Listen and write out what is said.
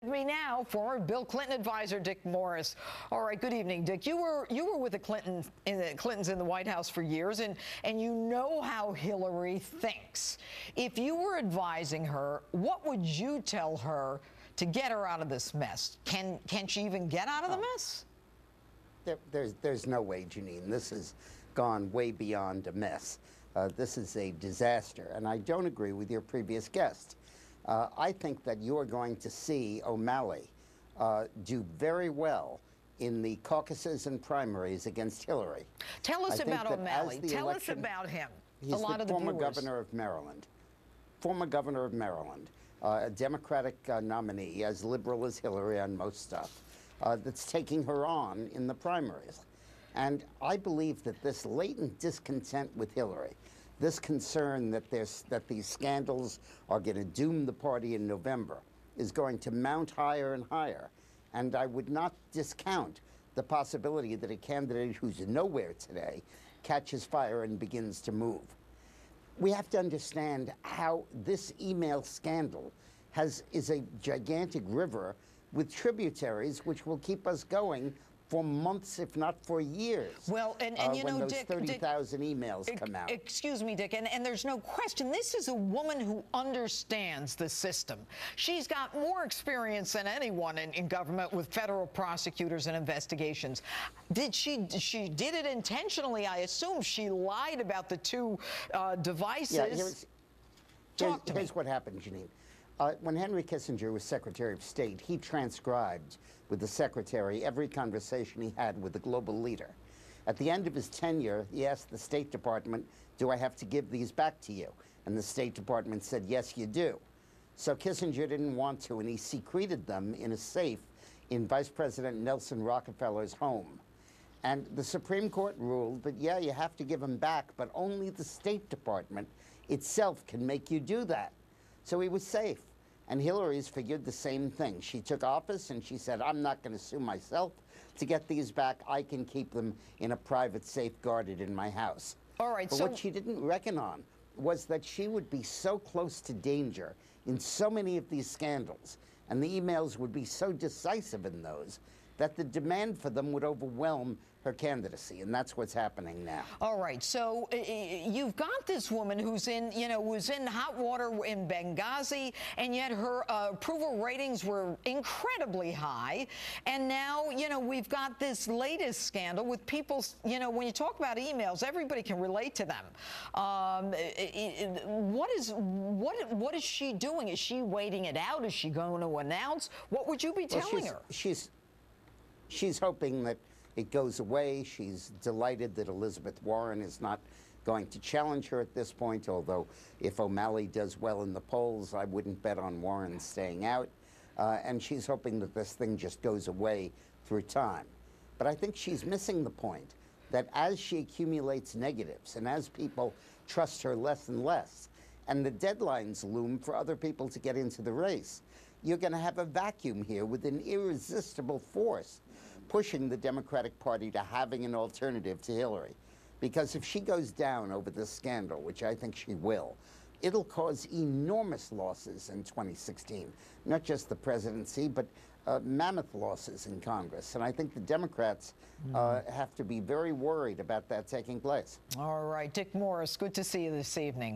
Me now, former Bill Clinton advisor Dick Morris. All right, good evening, Dick. You were with the Clintons in the White House for years, and you know how Hillary thinks. If you were advising her, what would you tell her to get her out of this mess? Can she even get out of the mess? There's no way, Janine. This has gone way beyond a mess. This is a disaster, and I don't agree with your previous guest. I think that you're going to see O'Malley do very well in the caucuses and primaries against Hillary. Tell us about O'Malley. Tell us about him. He's the former governor of Maryland. Former governor of Maryland, a Democratic nominee, as liberal as Hillary on most stuff, that's taking her on in the primaries. And I believe that this latent discontent with Hillary, this concern that these scandals are going to doom the party in November, is going to mount higher and higher. And I would not discount the possibility that a candidate who's nowhere today catches fire and begins to move. We have to understand how this email scandal is a gigantic river with tributaries which will keep us going for months, if not for years. Well, and you know, when those Dick, 30,000 emails come out. Excuse me, Dick, and there's no question, this is a woman who understands the system. She's got more experience than anyone in government with federal prosecutors and investigations. She did it intentionally, I assume. She lied about the two devices. Yeah, here's what happened, Janine. When Henry Kissinger was Secretary of State, he transcribed with the Secretary every conversation he had with the global leader. At the end of his tenure, he asked the State Department, do I have to give these back to you? And the State Department said, yes, you do. So Kissinger didn't want to, and he secreted them in a safe in Vice President Nelson Rockefeller's home. And the Supreme Court ruled that, yeah, you have to give them back, but only the State Department itself can make you do that. So he was safe. And Hillary's figured the same thing. She took office and she said, I'm not going to sue myself to get these back. I can keep them in a private safe guarded in my house. All right, but what she didn't reckon on was that she would be so close to danger in so many of these scandals, and the emails would be so decisive in those, that the demand for them would overwhelm her candidacy, and that's what's happening now. All right, so you've got this woman who's in hot water in Benghazi, and yet her approval ratings were incredibly high, and now, we've got this latest scandal with people, when you talk about emails, everybody can relate to them. What is she doing? Is she waiting it out? Is she going to announce? What would you be telling her? She's hoping that it goes away. She's delighted that Elizabeth Warren is not going to challenge her at this point, although if O'Malley does well in the polls, I wouldn't bet on Warren staying out. And she's hoping that this thing just goes away through time. But I think she's missing the point that as she accumulates negatives and as people trust her less and less, and the deadlines loom for other people to get into the race, you're going to have a vacuum here with an irresistible force pushing the Democratic Party to having an alternative to Hillary. Because if she goes down over this scandal, which I think she will, it'll cause enormous losses in 2016. Not just the presidency, but mammoth losses in Congress. And I think the Democrats have to be very worried about that taking place. All right, Dick Morris, good to see you this evening.